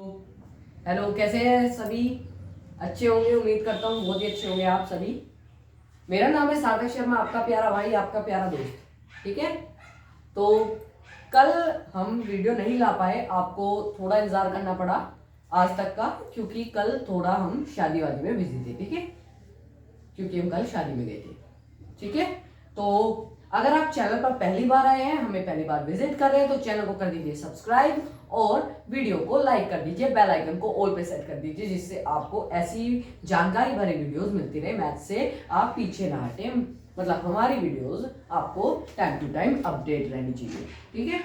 Hello, कैसे हैं सभी? अच्छे होंगे, उम्मीद करता हूँ बहुत ही अच्छे होंगे आप सभी। मेरा नाम है सार्थक शर्मा, आपका प्यारा भाई, आपका प्यारा दोस्त। ठीक है, तो कल हम वीडियो नहीं ला पाए, आपको थोड़ा इंतजार करना पड़ा आज तक का, क्योंकि कल थोड़ा हम शादी वादी में बिजी थे। ठीक है, क्योंकि हम कल शादी में गए थे। ठीक है, तो अगर आप चैनल पर पहली बार आए हैं, हमें पहली बार विजिट कर रहे हैं, तो चैनल को कर दीजिए सब्सक्राइब और वीडियो को लाइक कर दीजिए, बेल आइकन को ऑल पे सेट कर दीजिए, जिससे आपको ऐसी जानकारी भरी वीडियोस मिलती रहे। मैथ से आप पीछे ना हटे, मतलब हमारी वीडियोस आपको टाइम टू टाइम अपडेट रहनी चाहिए। ठीक है,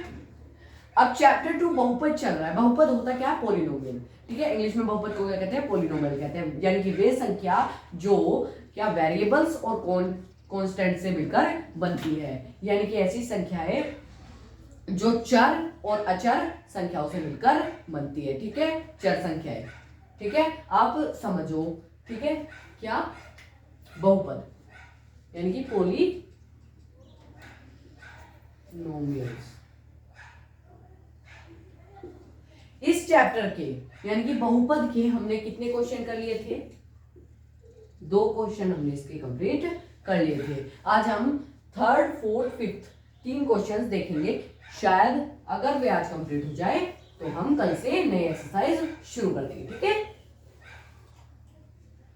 अब चैप्टर 2 बहुपद चल रहा है। बहुपद होता क्या है? पॉलिनोमियल। ठीक है, इंग्लिश में बहुपद को क्या कहते हैं? पॉलिनोमियल कहते हैं, यानी कि वे संख्या जो क्या वेरिएबल्स और कांस्टेंट से मिलकर बनती है, यानी कि ऐसी संख्याएं जो चर और अचर संख्याओं से मिलकर बनती है। ठीक है, चर संख्याएं। ठीक है, आप समझो। ठीक है, क्या बहुपद यानी कि पॉलिनोमियल्स। इस चैप्टर के यानी कि बहुपद के हमने कितने क्वेश्चन कर लिए थे? 2 क्वेश्चन हमने इसके कंप्लीट कर लिए थे। आज हम थर्ड, फोर्थ, फिफ्थ 3 क्वेश्चंस देखेंगे। शायद अगर वे आज कंप्लीट हो जाए तो हम कल से नए एक्सरसाइज शुरू कर देंगे। ठीक है,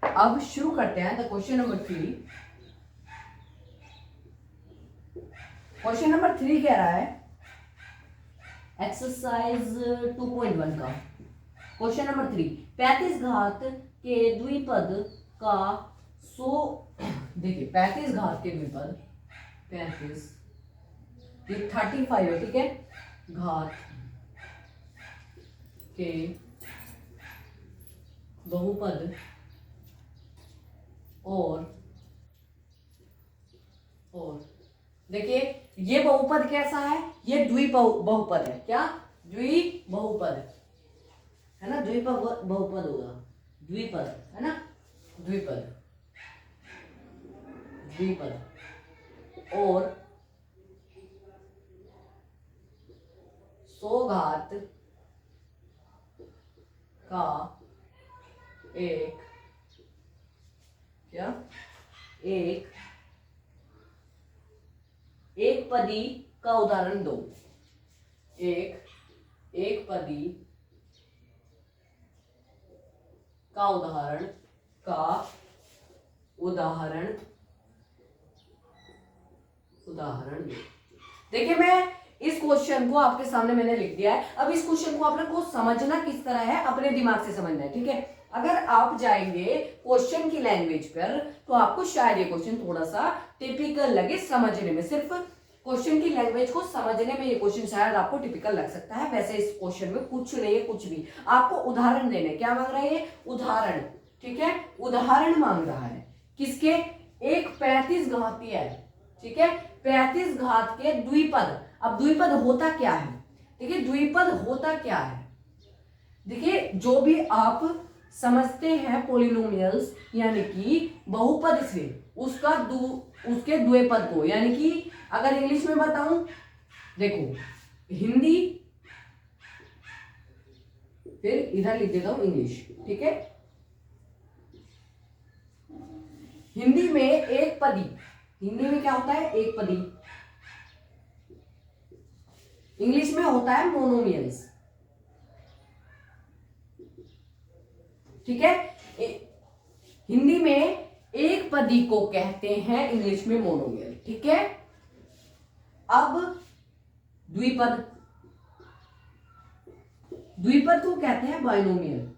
अब शुरू करते हैं। The question number 3। Question number 3 कह रहा है एक्सरसाइज 2.1 का क्वेश्चन नंबर 3, 35 घात के द्विपद का 100, देखिए 35 घात के द्विपद, 35 ये 35 है। ठीक है, घात के बहुपद और देखिए ये बहुपद कैसा है? ये बहुपद है। क्या? बहुपद है ना, बहुपद होगा, द्विपद है ना, द्विपद और 100 घात का एक पदी का उदाहरण दो। एक पदी का उदाहरण दो। देखिए मैं इस क्वेश्चन को आपके सामने मैंने लिख दिया है। अब इस क्वेश्चन को आपने को समझना किस तरह है, अपने दिमाग से समझना है। ठीक है, अगर आप जाएंगे क्वेश्चन की लैंग्वेज पर तो आपको शायद ये क्वेश्चन थोड़ा सा टिपिकल लगे समझने में। सिर्फ क्वेश्चन की लैंग्वेज को समझने में ये क्वेश्चन शायद आपको टिपिकल लग सकता है। वैसे इस क्वेश्चन में कुछ नहीं है, कुछ भी आपको उदाहरण देने। क्या मांग रहा है? उदाहरण। ठीक है, उदाहरण मांग रहा है किसके? एक 35 घातीय है। ठीक है, 35 घात के द्विपद। अब द्विपद होता क्या है? देखिए द्विपद होता क्या है, देखिए जो भी आप समझते हैं पॉलिनोमियल्स यानी कि बहुपद से उसके द्विपद को, यानी कि अगर इंग्लिश में बताऊं, देखो हिंदी, फिर इधर लिख देता हूं इंग्लिश। ठीक है, हिंदी में एक पदी, हिंदी में क्या होता है? एक पदी। इंग्लिश में होता है मोनोमियल्स। ठीक है, हिंदी में एक पदी को कहते हैं इंग्लिश में मोनोमियल। ठीक है, अब द्विपद को कहते हैं बाइनोमियल।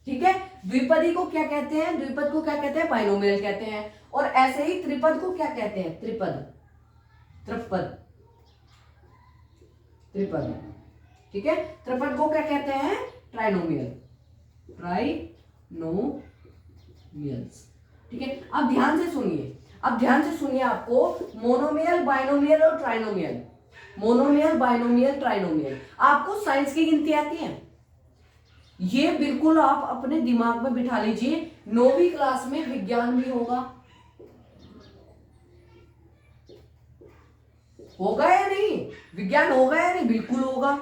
ठीक है, द्विपदी को क्या कहते हैं? द्विपद को क्या कहते हैं? बाइनोमियल कहते हैं। और ऐसे ही त्रिपद को क्या कहते हैं? त्रिपद। ठीक है, त्रिपद को क्या कहते हैं? ट्राइनोमियल्स। ठीक है, अब ध्यान से सुनिए आपको मोनोमियल, बाइनोमियल और ट्राइनोमियल, आपको साइंस की गिनती आती है? ये बिल्कुल आप अपने दिमाग में बिठा लीजिए। 9वीं क्लास में विज्ञान भी होगा, होगा या नहीं? विज्ञान होगा या नहीं? बिल्कुल होगा।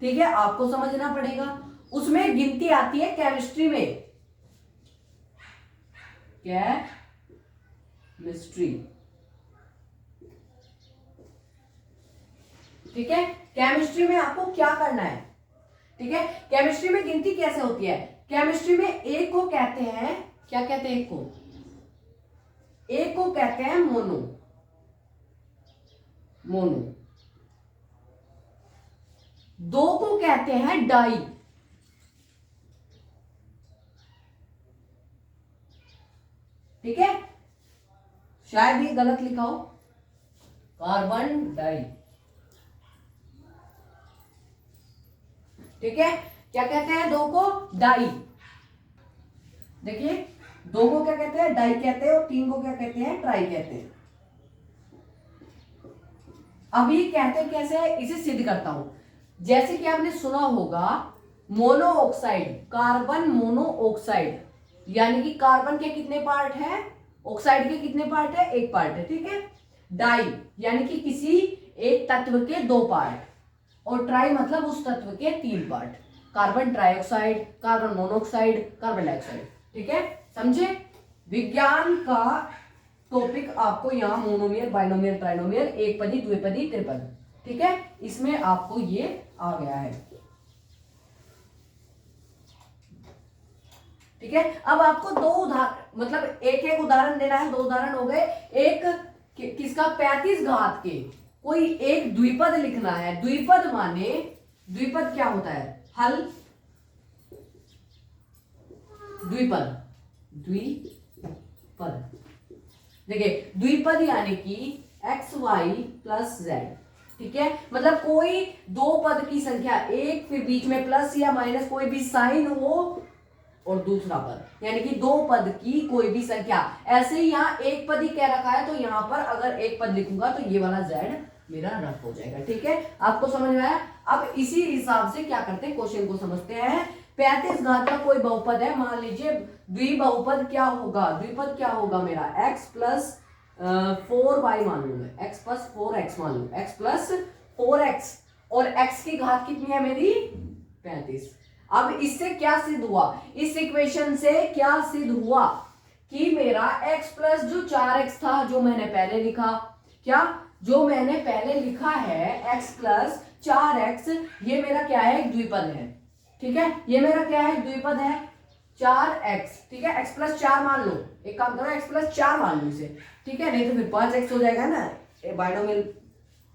ठीक है, आपको समझना पड़ेगा। उसमें गिनती आती है केमिस्ट्री में, केमिस्ट्री। ठीक है, केमिस्ट्री में आपको क्या करना है? ठीक है, केमिस्ट्री में गिनती कैसे होती है? केमिस्ट्री में एक को कहते हैं, क्या कहते हैं? एक को कहते हैं मोनो, मोनो। दो को कहते हैं डाई। ठीक है, शायद ये गलत लिखा हो, कार्बन डाई। ठीक है, क्या कहते हैं दो को? डाई। देखिए, दो को क्या कहते हैं? डाई कहते हैं, और तीन को क्या कहते हैं? ट्राई कहते हैं। अब ये कहते हैं कैसे है, इसे सिद्ध करता हूं। जैसे कि आपने सुना होगा mono oxide, carbon mono oxide, यानी कि कार्बन के कितने पार्ट है, ऑक्साइड के कितने पार्ट है? एक पार्ट है। ठीक है, डाई यानी कि किसी एक तत्व के दो पार्ट, और ट्राई मतलब उस तत्व के तीन part. Carbon trioxide, carbon monoxide, carbon dioxide. ठीक है, समझे? विज्ञान का टॉपिक आपको यहाँ मोनोमियल, बाइनोमियल, ट्राइनोमियल, एक पदी, द्विपदी, त्रिपद। ठीक है, इसमें आपको ये आ गया है। ठीक है, अब आपको दो उदाहरण, मतलब एक एक उदाहरण देना है। दो उदाहरण हो गए। एक किसका? 35 घात के कोई एक द्विपद लिखना है। द्विपद माने, द्विपद क्या होता है? हल, द्विपद, द्विपद। देखिए, द्विपद यानी कि एक्स वाई प्लस जेड। ठीक है, मतलब कोई दो पद की संख्या, एक फिर बीच में प्लस या माइनस कोई भी साइन हो, और दूसरा पद, यानी कि दो पद की कोई भी संख्या। ऐसे ही यहाँ एक पद ही कह रखा है, तो यहाँ पर अगर एक पद लिखूंगा तो ये वाला जेड मेरा रफ हो जाएगा। ठीक है, आपको समझ में आया? अब इसी हिसाब से क्या करते हैं, क्वेश्चन को समझते हैं। 35 घात का कोई बहुपद है, मान लीजिए द्विबहुपद क्या होगा? द्विपद क्या होगा मेरा? x प्लस 4y मान लू मैं, x प्लस 4x मान लू, x प्लस 4x, और x की घात कितनी है मेरी? 35। अब इससे क्या सिद्ध हुआ? इस इक्वेशन से क्या सिद्ध हुआ कि मेरा x प्लस जो 4x था, जो मैंने पहले लिखा, क्या जो मैंने पहले लिखा है x प्लस 4x, ये मेरा क्या है? एक द्विपद है। ठीक है, ये मेरा क्या है? द्विपद है 4x। ठीक है, x प्लस 4 मान लो, एक काम करो x प्लस 4 मान लो इसे। ठीक है, नहीं तो फिर 5x हो जाएगा ना, बाइनोमियल,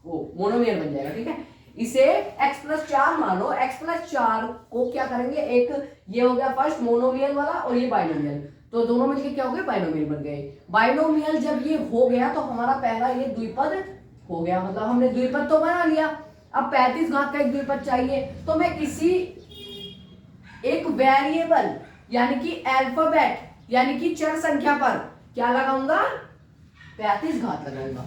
वो मोनोमियल बन जाएगा। ठीक है, इसे x प्लस 4 मान लो। x प्लस 4 को क्या करेंगे? एक ये हो गया फर्स्ट मोनोमियल वाला, और ये बाइनोमियल, तो दोनों मिलके क्या हो गए? बाइनोमियल बन गए। बाइनोमियल जब ये हो गया तो हमारा पहला ये द्विपद हो गया, मतलब हमने द्विपद तो बना लिया। अब 35 घात का एक द्विपद चाहिए, तो मैं किसी एक वेरिएबल यानी कि अल्फाबेट यानी कि चर संख्या पर क्या लगाऊंगा? 35 घात लगाऊंगा।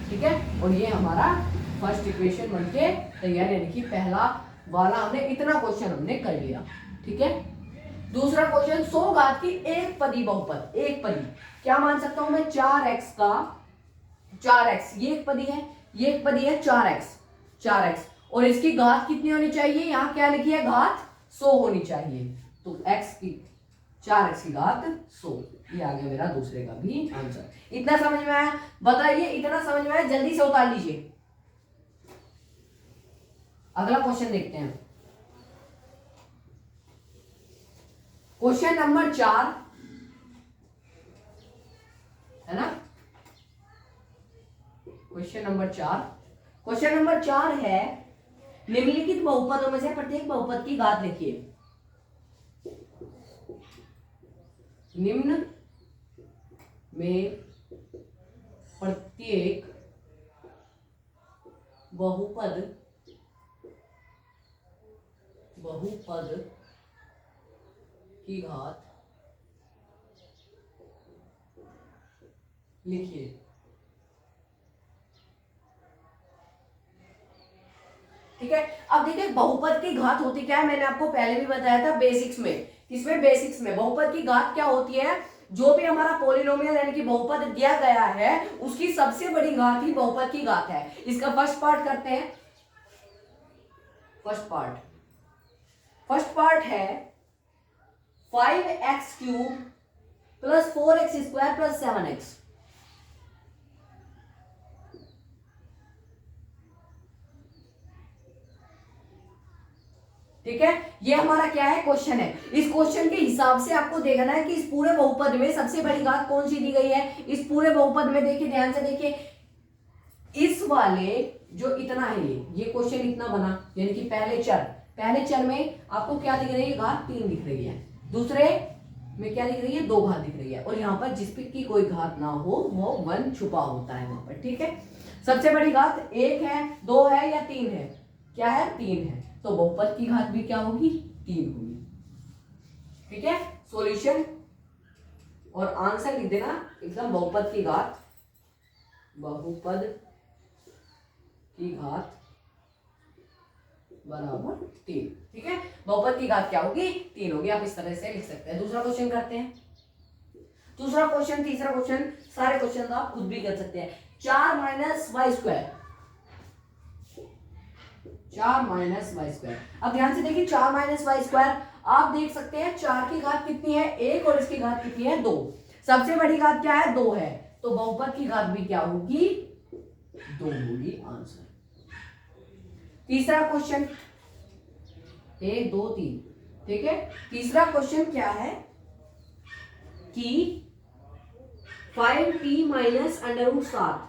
ठीक है, और ये हमारा फर्स्ट इक्वेशन बनके तैयार, यानी कि पहला वाला हमने इतना क्वेश्चन हमने कर लिया। ठीक है, दूसरा क्वेश्चन 100 घात की एक पदी बहुपद। एक पदी क्या मान सकता हूं मैं? 4x का 4x, ये एक पदी है, ये एक पदी है 4x, 4x, और इसकी घात कितनी होनी चाहिए? यहाँ क्या लिखी है? घात 100 होनी चाहिए। तो x की 4x की घात 100, ये आ गया मेरा दूसरे का भी आंसर। इतना समझ में आया? बताइए, इतना समझ में आया? जल्दी से उतार लीजिए। अगला क्वेश्चन देखते हैं, क्वेश्चन नंबर 4 है ना? क्वेश्चन नंबर 4, क्वेश्चन नंबर 4 है, निम्नलिखित बहुपदों में से प्रत्येक बहुपद की घात लिखिए। निम्न में प्रत्येक बहुपद की घात लिखिए। ठीक है, अब देखिए बहुपद की घात होती क्या है, मैंने आपको पहले भी बताया था बेसिक्स में। इसमें बेसिक्स में बहुपद की घात क्या होती है? जो भी हमारा पॉलिनोमियल यानी कि बहुपद दिया गया है उसकी सबसे बड़ी घात ही बहुपद की घात है। इसका फर्स्ट पार्ट करते हैं। फर्स्ट पार्ट है 5x³ plus 4x² plus 7x। ठीक है, ये हमारा क्या है, क्वेश्चन है। इस क्वेश्चन के हिसाब से आपको देखना है कि इस पूरे बहुपद में सबसे बड़ी घात कौन सी दी गई है। इस पूरे बहुपद में देखिए, ध्यान से देखिए, इस वाले जो इतना है ये क्वेश्चन इतना बना, यानी कि पहले चर में आपको क्या दिख रही है, घात 3 दिख रही है। दूसरे में क्या दिख रही है, 2 घात दिख रही है। और यहाँ पर जिस पे की कोई घात ना हो वो 1 छुपा होता है वहां पर। ठीक है, सबसे बड़ी घात 1 है, 2 है या 3 है, क्या है, 3 है। तो बहुपद की घात भी क्या होगी, 3 होगी। ठीक है, सॉल्यूशन और आंसर लिख देना एकदम, बहुपद की घात बराबर 3। ठीक है, बहुपद की घात क्या होगी, 3 होगी। आप इस तरह से लिख सकते हैं। दूसरा क्वेश्चन करते हैं। तीसरा क्वेश्चन, सारे क्वेश्चन तो आप खुद भी कर सकते हैं। 4 - y², 4 - y²। अब ध्यान से देखिए, 4 - y², आप देख सकते हैं 4 की घात कितनी है, 1, और इसकी घात कितनी है, 2। सबसे बड़ी घात क्या है, 2 है, तो बहुपद की घात भी क्या होगी, 2 होगी। आंसर। तीसरा क्वेश्चन, 1 2 3। ठीक है, तीसरा क्वेश्चन क्या है कि 5t - √7,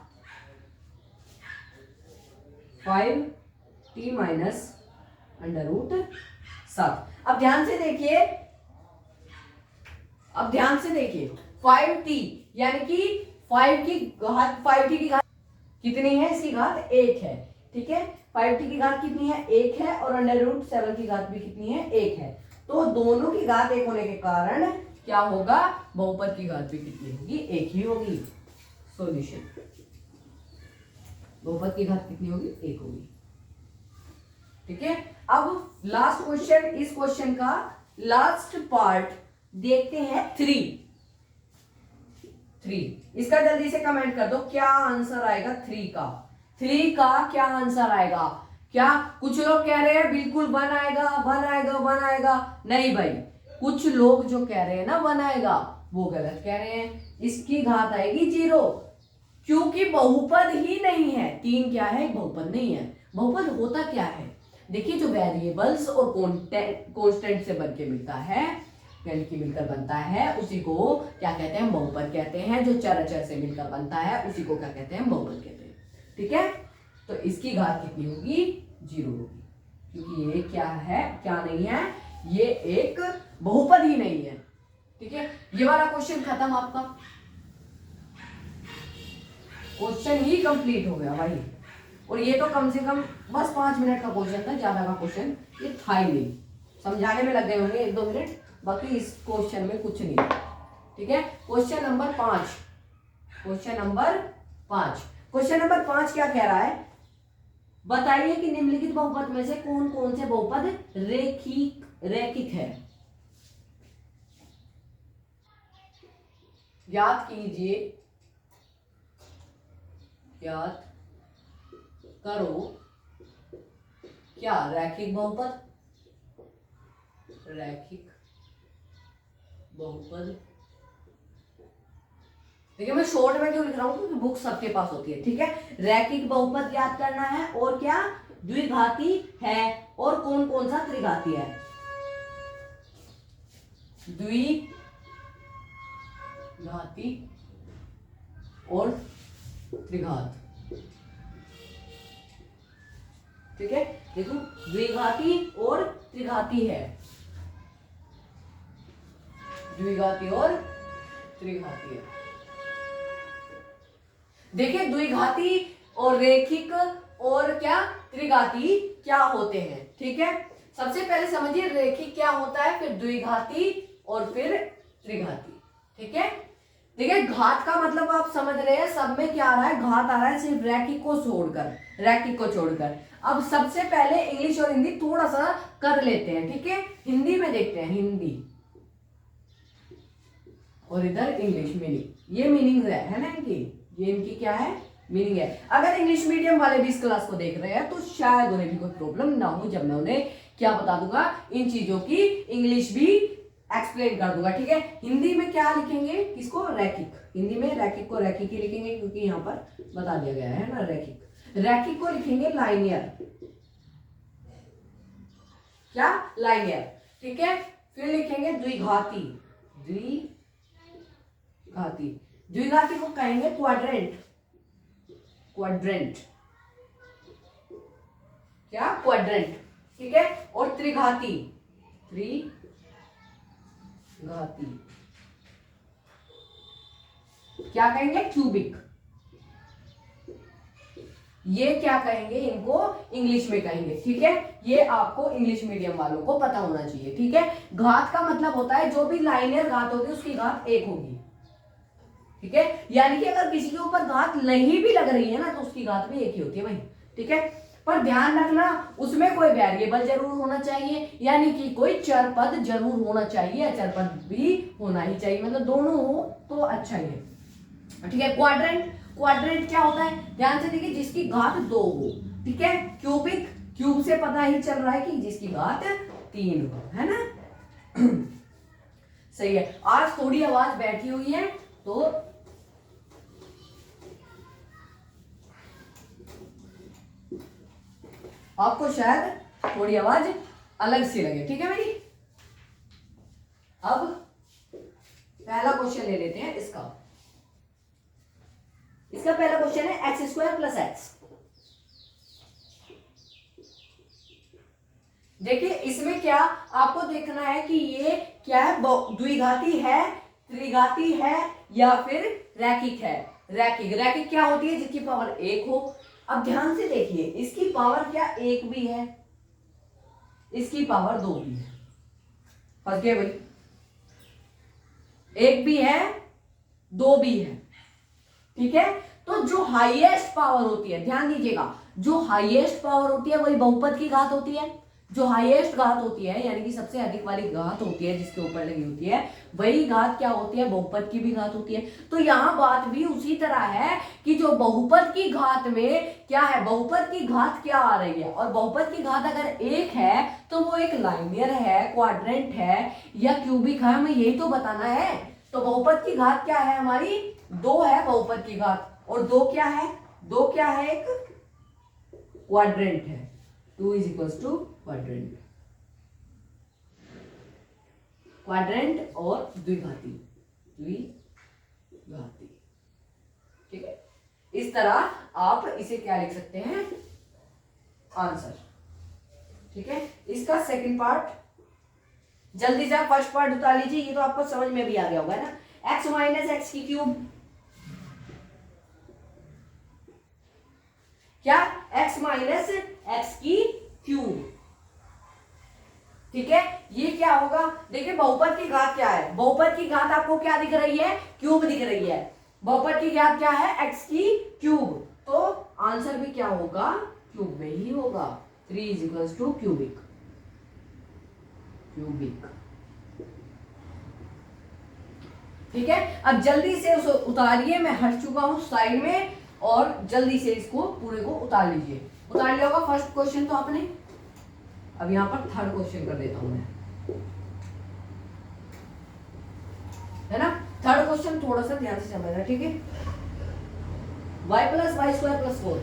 5t - √7। अब ध्यान से देखिए, 5t यानी कि 5t की घात कितनी है, इसकी घात 1 है। ठीक है, 5t की घात कितनी है, 1 है, और √7 की घात भी कितनी है, 1 है। तो दोनों की घात 1 होने के कारण क्या होगा, बहुपद की घात भी कितनी होगी, 1 ही होगी। सॉल्यूशन, बहुपद की घात कितनी होगी, 1 होगी। ठीक है, अब लास्ट क्वेश्चन, इस क्वेश्चन का लास्ट पार्ट देखते हैं। 3। इसका जल्दी से कमेंट कर दो, क्या आंसर आएगा 3 का। 3 का क्या आंसर आएगा। क्या कुछ लोग कह रहे हैं बिल्कुल 1 आएगा, 1 आएगा, 1 आएगा। नहीं भाई, कुछ लोग जो कह रहे हैं ना 1 आएगा, वो गलत कह रहे हैं। इसकी घात आएगी 0, क्योंकि बहुपद ही नहीं है। 3 क्या है, बहुपद नहीं है। बहुपद होता क्या है, देखिए, जो वेरिएबल्स और कांस्टेंट से बन के मिलता है, यानी कि मिलकर बनता है, उसी को क्या कहते हैं, बहुपद कहते हैं। जो चर अचर से मिलकर बनता है उसी को क्या कहते हैं, बहुपद कहते हैं। ठीक है, तो इसकी घात कितनी होगी, 0 होगी, क्योंकि ये क्या है, क्या नहीं है, ये एक बहुपद ही नहीं है। ठीक है, ये वाला क्वेश्चन खत्म, आपका क्वेश्चन ही कंप्लीट हो गया भाई। और ये तो कम से कम बस 5 मिनट का क्वेश्चन था, ज्यादा का क्वेश्चन ये था ही नहीं। समझाने में लग गए होंगे 1-2 मिनट, बाकी इस क्वेश्चन में कुछ नहीं। ठीक है, क्वेश्चन नंबर 5 क्वेश्चन नंबर 5 क्या कह रहा है, बताइए कि निम्नलिखित बहुपद में से कौन कौन से बहुपद रैखिक है। ज्ञात कीजिए, ज्ञात करो क्या रैखिक बहुपद, देखिए मैं शॉर्ट में क्यों लिख रहा हूं, क्योंकि बुक सबके पास होती है। ठीक है, रैखिक बहुपद ज्ञात करना है, और क्या द्विघाती है, और कौन कौन सा त्रिघाती है। द्विघाती और त्रिघात। ठीक है, देखो द्विघाती और त्रिघाती है, द्विघाती और त्रिघाती है। देखिए, द्विघाती और रेखिक और क्या त्रिघाती क्या होते हैं। ठीक है, सबसे पहले समझिए रेखिक क्या होता है, फिर द्विघाती और फिर त्रिघाती। ठीक है, देखिए घात का मतलब आप समझ रहे हैं, सब में क्या आ रहा है, घात आ रहा है, सिर्फ रैखिक को छोड़कर। अब सबसे पहले इंग्लिश और हिंदी थोड़ा सा कर लेते हैं। ठीक है, हिंदी में देखते हैं, हिंदी और इधर इंग्लिश मीनिंग। ये मीनिंग है ना इनकी, ये इनकी क्या है, मीनिंग है। अगर इंग्लिश मीडियम वाले भी इस क्लास को देख रहे हैं तो शायद उन्हें भी कोई प्रॉब्लम ना हो जब मैं उन्हें क्या बता दूंगा, इन चीजों की इंग्लिश भी एक्सप्लेन कर दूंगा। ठीक है, हिंदी में क्या लिखेंगे, किसको, रैखिक। हिंदी में रैखिक को रैखिक ही लिखेंगे क्योंकि यहाँ पर बता दिया गया है ना रैखिक। रैखिक को लिखेंगे लाइनियर, क्या, लाइनियर। ठीक है, फिर लिखेंगे द्विघाती, द्विघाती। द्विघाती को कहेंगे क्वाड्रेंट, क्वाड्रेंट, क्या, क्वाड्रेंट। ठीक है, और त्रिघाती, त्रिघाती क्या कहेंगे, क्यूबिक। ये क्या कहेंगे, इनको इंग्लिश में कहेंगे। ठीक है, ये आपको इंग्लिश मीडियम वालों को पता होना चाहिए। ठीक है, घात का मतलब होता है जो भी लाइनियर घात होगी उसकी घात एक होगी। ठीक है, यानी कि अगर किसी के ऊपर घात नहीं भी लग रही है ना तो उसकी घात भी एक ही होती है भाई। ठीक है, पर ध्यान रखना उसमें कोई वेरिएबल जरूर होना चाहिए, यानी कि कोई चर पद जरूर होना चाहिए, अचर पद भी होना ही चाहिए, मतलब दोनों हो तो अच्छा ही है। ठीक है, क्वाड्रेंट, क्वाड्रेंट क्या होता है, ध्यान से देखिए, जिसकी घात 2 हो। ठीक है, क्यूबिक, क्यूब से पता ही चल रहा है कि जिसकी घात 3 हो, है ना। सही है, आज थोड़ी आवाज बैठी हुई है तो आपको शायद थोड़ी आवाज अलग सी लगे। ठीक है मेरी, अब पहला क्वेश्चन ले लेते हैं इसका। इसका पहला क्वेश्चन है एक्स स्क्वायर प्लस एक्स। देखिए इसमें क्या आपको देखना है कि ये क्या है, द्विघाती है, त्रिघाती है या फिर रैखिक है। रैखिक, रैखिक क्या होती है, जिसकी पावर 1 हो। अब ध्यान से देखिए, इसकी पावर क्या 1 भी है, इसकी पावर 2 भी है। फंस गए भाई, 1 भी है 2 भी है। ठीक है, तो जो हाईएस्ट पावर होती है, ध्यान दीजिएगा, जो हाईएस्ट पावर होती है वही बहुपद की घात होती है। जो हाईएस्ट घात होती है यानी कि सबसे अधिक वाली घात होती है जिसके ऊपर लगी होती है, वही घात क्या होती है, बहुपद की भी घात होती है। तो यहां बात भी उसी तरह है कि जो बहुपद की घात में क्या है, बहुपद की घात क्या आ रही है, और बहुपद की घात अगर 1 है तो वो एक लाइनियर है, क्वाड्रेंट है या क्यूबिक है, हमें यही तो बताना है। तो बहुपद की घात क्या है हमारी, 2 है बहुपद की घात, और 2 क्या है, 2 क्या है, एक क्वाड्रेंट है। 2 is equals to quadrant, quadrant और द्विघाती, द्विघाती। ठीक है, इस तरह आप इसे क्या लिख सकते हैं, आंसर। ठीक है, इसका सेकंड पार्ट जल्दी से आप फर्स्ट पार्ट उतार लीजिए, ये तो आपको समझ में भी आ गया होगा ना। एक्स माइनस एक्स की क्यूब, क्या, x माइनस एक्स की क्यूब। ठीक है, ये क्या होगा, देखिए बहुपद की घात क्या है, बहुपद की घात आपको क्या दिख रही है, क्यूब दिख रही है। बहुपद की घात क्या है, x की क्यूब, तो आंसर भी क्या होगा, क्यूब में ही होगा। 3 is equals to cubic, cubic. ठीक है, अब जल्दी से उसे उतारिए, मैं हट चुका हूं साइड में, और जल्दी से इसको पूरे को उतार लीजिए। उतार लिया होगा फर्स्ट क्वेश्चन तो आपने, अब यहां पर थर्ड क्वेश्चन कर देता हूं मैं, है ना। थर्ड क्वेश्चन थोड़ा सा ध्यान से समझना, ठीक है। y plus y square plus 4,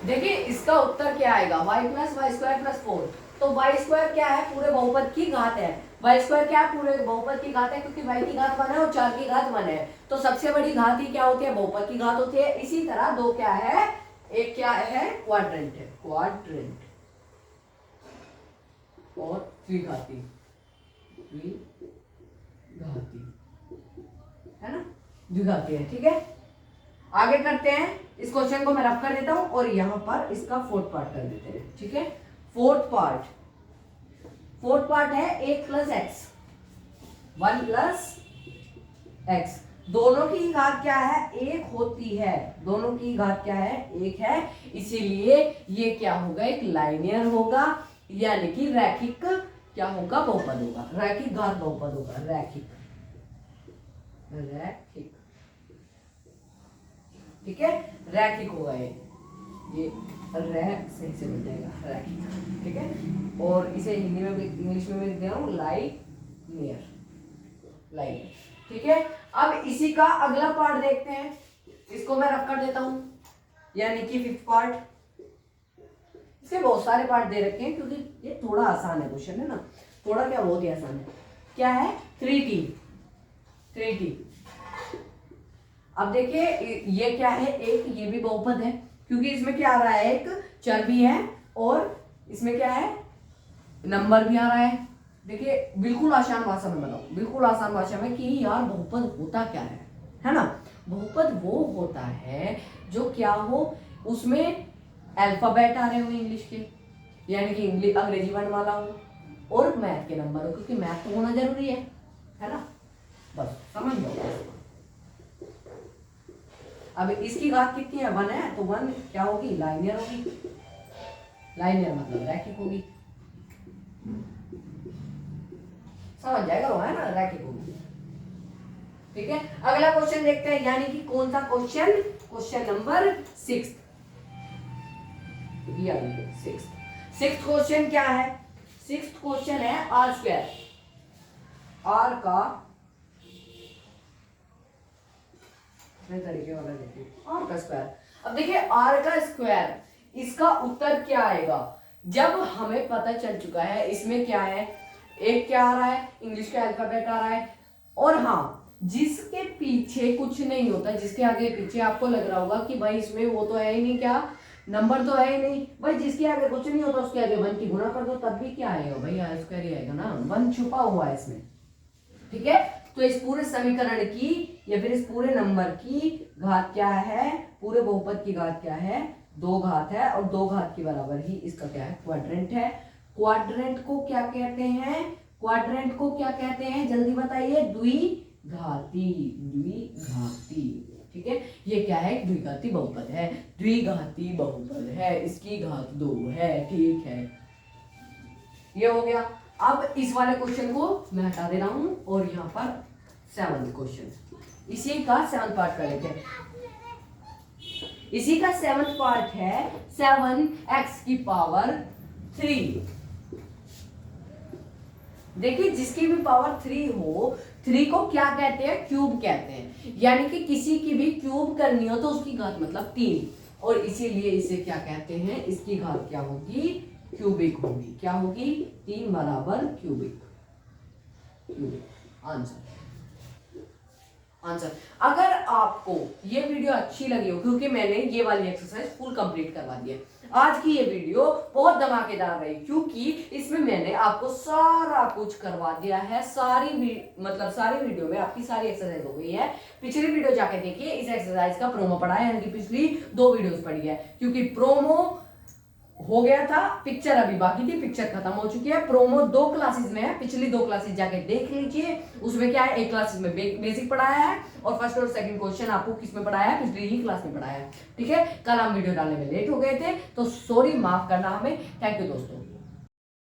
देखिए इसका उत्तर क्या आएगा, y plus y square plus 4। तो y स्क्वायर क्या है, पूरे बहुपद की घात है। y स्क्वायर क्या है, पूरे बहुपद की घात है, क्योंकि y की घात 1 है और 4 की घात 1 है। तो सबसे बड़ी घात ही क्या होती है, बहुपद की घात होती है। इसी तरह 2 क्या है, एक क्या है, क्वाड्रेंट है, क्वाड्रेंट और द्विघाती, द्विघाती है ना, द्विघाती है। ठीक है, आगे करते हैं, इस क्वेश्चन को मैं रफ कर देता हूं और यहां पर इसका फोर्थ पार्ट कर देते हैं। ठीक है, फोर्थ पार्ट है 1 प्लस एक्स, 1 प्लस एक्स। दोनों की घात क्या है, एक होती है, दोनों की घात क्या है, एक है, इसीलिए ये क्या होगा, एक लाइनियर होगा, यानी कि रैखिक क्या होगा, बहुपद होगा, रैखिक घात बहुपद होगा, रैखिक, रैखिक, ठीक है, रैखिक होगा ये रह सही से मिल जाएगा, रैखिक, ठीक है। और इसे हिंदी में भी, इंग्लिश में भी लिख दे रहा हूँ, लाइनियर, लाइनियर, ठीक है। अब इसी का अगला पार्ट देखते हैं, इसको मैं रख कर देता हूं, यानी कि फिफ्थ पार्ट। इसके बहुत सारे पार्ट दे रखे हैं क्योंकि ये थोड़ा आसान है क्वेश्चन, है ना, थोड़ा क्या बहुत ही आसान है। क्या है, 3t, 3t। अब देखिए ये क्या है, एक ये भी बहुपद है क्योंकि इसमें क्या आ रहा है, एक चर भी है और इसमें क्या है, नंबर भी आ रहा है। देखिए बिल्कुल आसान भाषा में बताओ, बिल्कुल आसान भाषा में, कि यार बहुपद होता क्या है ना। बहुपद वो होता है जो क्या हो, उसमें अल्फाबेट आ रहे हो इंग्लिश के, यानी कि इंग्लिश अंग्रेजी वर्णमाला हो, और मैथ के नंबर हो, क्योंकि मैथ तो होना जरूरी है ना, बस समझ लो। अब इसकी घात कितनी है, 1 है, तो 1 क्या होगी, लाइनियर होगी, लाइनियर मतलब रैखिक होगी, समझ जाएगा वो, है ना, रैखिक होगी, ठीक है। अगला क्वेश्चन देखते हैं, यानी कि कौन सा question, question number 6। Sixth question क्या है, सिक्स्थ क्वेश्चन है आर स्क्वायर, आर का तरीके वाला देखिए, आर का स्क्वायर। अब देखिए आर का स्क्वायर, इसका उत्तर क्या आएगा, जब हमें पता चल चुका है इसमें क्या है, एक क्या आ रहा है, इंग्लिश का अल्फाबेट आ रहा है, और हाँ जिसके पीछे कुछ नहीं होता, जिसके आगे पीछे आपको लग रहा होगा कि भाई इसमें वो तो है ही नहीं, क्या नंबर तो है ही नहीं भाई, जिसके आगे कुछ नहीं होता उसके आगे 1 की गुणा कर दो, तब भी क्या आएगा भाई, आर स्क्वायर ही आएगा ना, 1 छुपा हुआ है इसमें, ठीक है। तो इस पूरे समीकरण की या फिर इस पूरे नंबर की घात क्या है, पूरे बहुपद की घात क्या है, 2 घात है, और 2 घात के बराबर ही इसका क्या है, क्वाड्रेंट है। क्वाड्रेंट को क्या कहते हैं, क्वाड्रेंट को क्या कहते हैं, जल्दी बताइए, द्विघाती, द्विघाती, ठीक है। ये क्या है, द्विघाती बहुपद है, द्विघाती बहुपद है, इसकी घात 2 है, ठीक है, ये हो गया। अब इस वाले क्वेश्चन को मैं हटा दे रहा हूं और यहाँ पर 7th क्वेश्चन, इसी का 7th पार्ट कर लेते हैं। इसी का 7th पार्ट है 7x की पावर 3। देखिए जिसकी भी पावर 3 हो, 3 को क्या कहते हैं, क्यूब कहते हैं, यानी कि किसी की भी क्यूब करनी हो तो उसकी घात मतलब 3, और इसीलिए इसे क्या कहते हैं, इसकी घात क्या होगी, क्यूबिक होगी, क्या होगी, 3 बराबर क्यूबिक, क्यूबिक आंसर। आंसर, अगर आपको ये वीडियो अच्छी लगी हो, क्योंकि मैंने ये वाली एक्सरसाइज फुल कंप्लीट करवा दी है, आज की ये वीडियो बहुत धमाकेदार रही, क्योंकि इसमें मैंने आपको सारा कुछ करवा दिया है, सारी वीडियो में आपकी सारी एक्सरसाइज हो गई है। पिछली वीडियो जाके देखिए, इस एक्सरसाइज का प्रोमो पढ़ा है, यानी कि पिछली 2 वीडियोस पढ़ी है, क्योंकि प्रोमो हो गया था, पिक्चर अभी बाकी थी, पिक्चर खत्म हो चुकी है, प्रोमो 2 क्लासेस में है, पिछली 2 क्लासेस जाके देख लीजिए, उसमें क्या है, एक क्लासेस में बेसिक पढ़ाया है और फर्स्ट और सेकंड क्वेश्चन आपको किसमें पढ़ाया है, पिछली ही क्लास में पढ़ाया है, ठीक है। कल हम वीडियो डालने में लेट हो गए थे, तो सॉरी, माफ करना हमें, थैंक यू दोस्तों।